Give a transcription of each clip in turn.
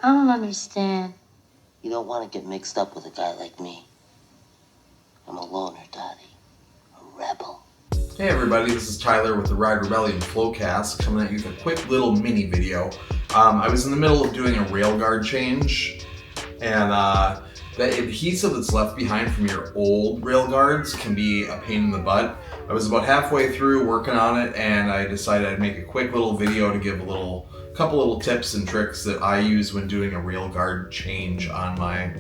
I don't understand. You don't want to get mixed up with a guy like me. I'm a loner, Dottie. A rebel. Hey everybody, this is Tyler with the Ride Rebellion Flowcast, coming at you with a quick little mini video. I was in the middle of doing a railguard change, and the adhesive that's left behind from your old railguards can be a pain in the butt. I was about halfway through working on it, and I decided I'd make a quick little video to give a couple little tips and tricks that I use when doing a railguard change on my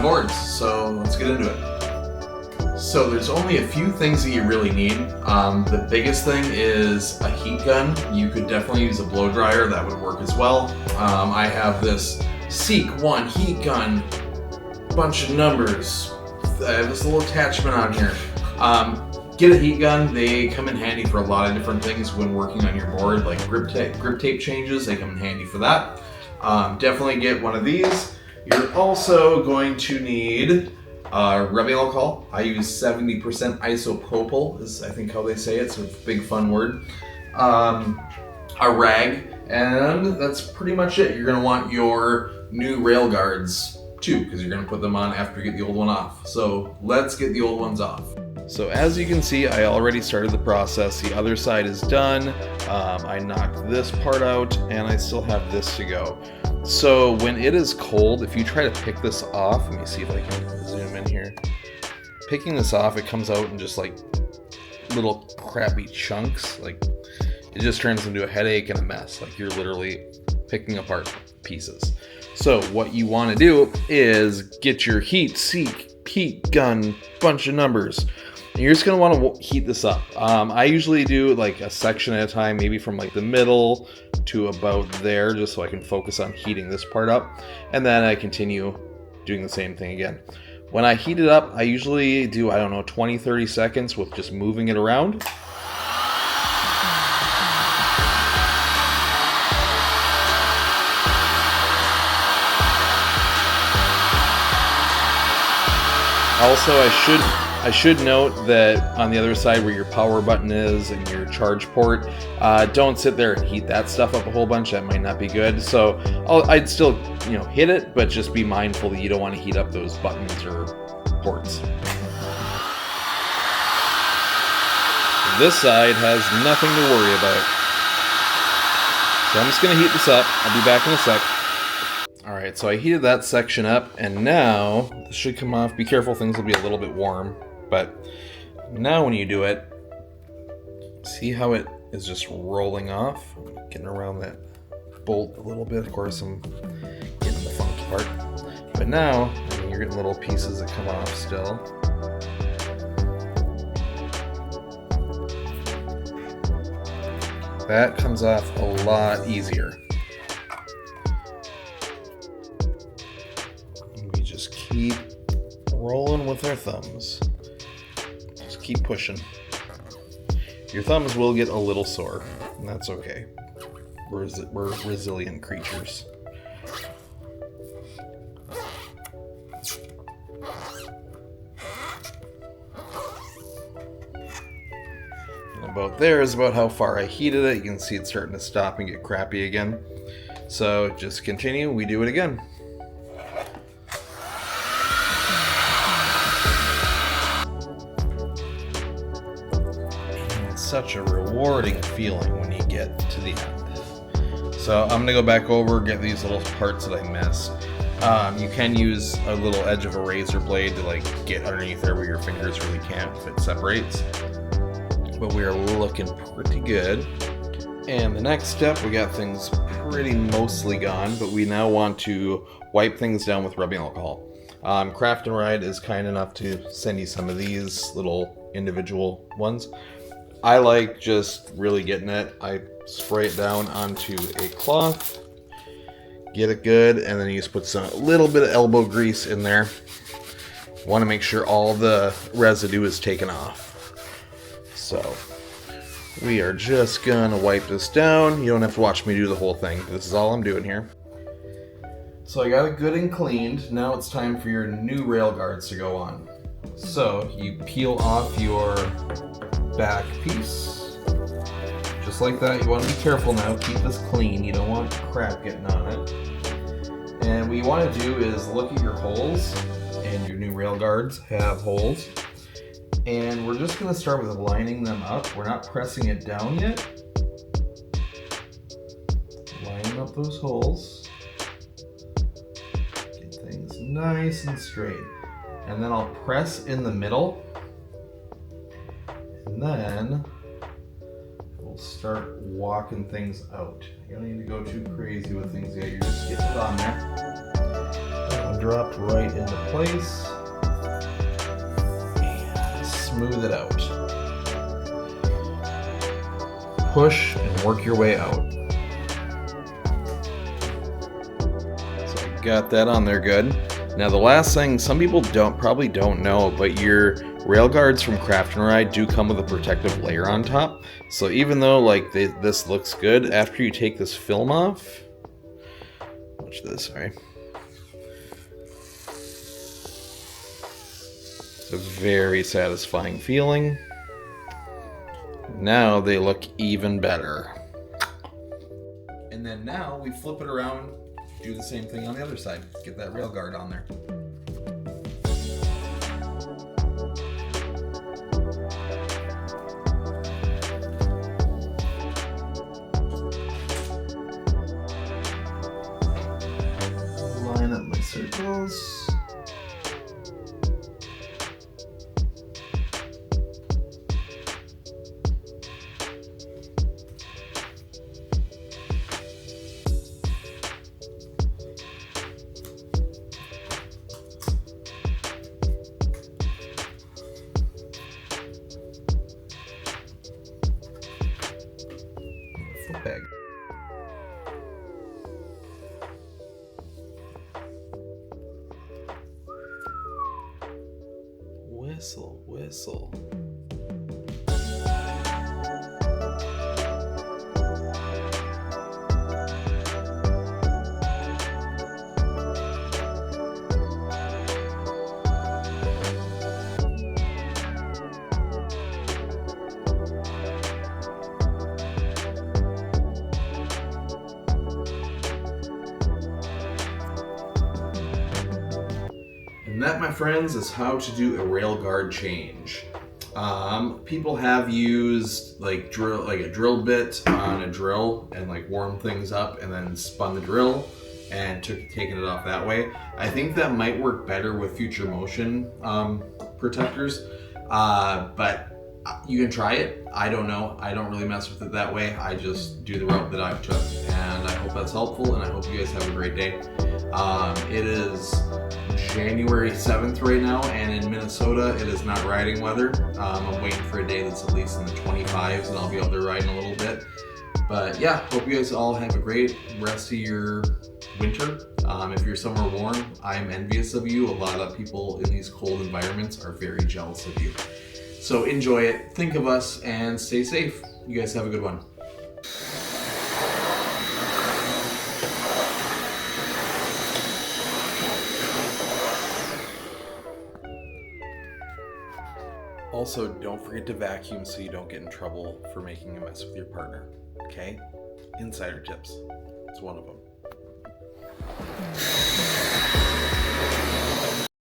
boards. So let's get into it. So there's only a few things that you really need. The biggest thing is a heat gun. You could definitely use a blow dryer, that would work as well. I have this Seek 1 heat gun, bunch of numbers. I have this little attachment on here. Get a heat gun. They come in handy for a lot of different things when working on your board, like grip tape changes. They come in handy for that. Definitely get one of these. You're also going to need rubbing alcohol. I use 70% isopropyl is I think how they say it, so it's a big fun word. A rag, and that's pretty much it. You're gonna want your new rail guards too, because you're gonna put them on after you get the old one off. So let's get the old ones off. So as you can see, I already started the process. The other side is done. I knocked this part out, and I still have this to go. So when it is cold, if you try to pick this off, let me see if I can zoom in here. Picking this off, it comes out in just like little crappy chunks. Like it just turns into a headache and a mess. Like you're literally picking apart pieces. So what you want to do is get your heat gun, bunch of numbers. And you're just going to want to heat this up. I usually do like a section at a time, maybe from like the middle to about there, just so I can focus on heating this part up. And then I continue doing the same thing again. When I heat it up, I usually do, 20-30 seconds with just moving it around. Also, I should note that on the other side where your power button is and your charge port, don't sit there and heat that stuff up a whole bunch. That might not be good. So I'd still, hit it, but just be mindful that you don't want to heat up those buttons or ports. This side has nothing to worry about. So I'm just going to heat this up. I'll be back in a sec. Alright, so I heated that section up, and now this should come off. Be careful, things will be a little bit warm. But now when you do it, see how it is just rolling off? I'm getting around that bolt a little bit. Of course, I'm getting the funky part. But now, you're getting little pieces that come off still. That comes off a lot easier. And we just keep rolling with our thumbs. Just keep pushing. Your thumbs will get a little sore, and that's okay. We're resilient creatures. And about there is about how far I heated it. You can see it's starting to stop and get crappy again. So just continue, we do it again. Such a rewarding feeling when you get to the end. So I'm gonna go back over, get these little parts that I missed. You can use a little edge of a razor blade to like get underneath there where your fingers really can't if it separates. But we are looking pretty good. And the next step, we got things pretty mostly gone, but we now want to wipe things down with rubbing alcohol. Craft and Ride is kind enough to send you some of these little individual ones. I like just really getting it. I spray it down onto a cloth, get it good, and then you just put a little bit of elbow grease in there. Want to make sure all the residue is taken off. So we are just gonna wipe this down. You don't have to watch me do the whole thing. This is all I'm doing here. So I got it good and cleaned. Now it's time for your new rail guards to go on. So you peel off your back piece, just like that. You want to be careful now, keep this clean, you don't want crap getting on it. what you want to do is look at your holes, and your new rail guards have holes. And we're just going to start with lining them up. We're not pressing it down yet. Lining up those holes. Get things nice and straight. And then I'll press in the middle. And then we'll start walking things out. You don't need to go too crazy with things yet. You're just getting it on there. That'll drop right into place. And smooth it out. Push and work your way out. So I got that on there good. Now the last thing, some people probably don't know, but your rail guards from Craft and Ride do come with a protective layer on top. So even though like this looks good, after you take this film off, watch this, sorry. It's a very satisfying feeling. Now they look even better. And then now we flip it around, do the same thing on the other side. Get that rail guard on there. Line up my circles. Bag. Whistle, whistle. And that, my friends, is how to do a rail guard change. People have used like a drill bit on a drill and like warmed things up and then spun the drill and taken it off that way. I think that might work better with future motion protectors, but you can try it. I don't know. I don't really mess with it that way. I just do the route that I've took, and I hope that's helpful, and I hope you guys have a great day. It is January 7th right now, and in Minnesota it is not riding weather. I'm waiting for a day that's at least in the 25s, and I'll be out there riding a little bit. But yeah, hope you guys all have a great rest of your winter. If you're somewhere warm, I'm envious of you. A lot of people in these cold environments are very jealous of you. So enjoy it, think of us, and stay safe. You guys have a good one. Also, don't forget to vacuum so you don't get in trouble for making a mess with your partner, okay? Insider tips. It's one of them.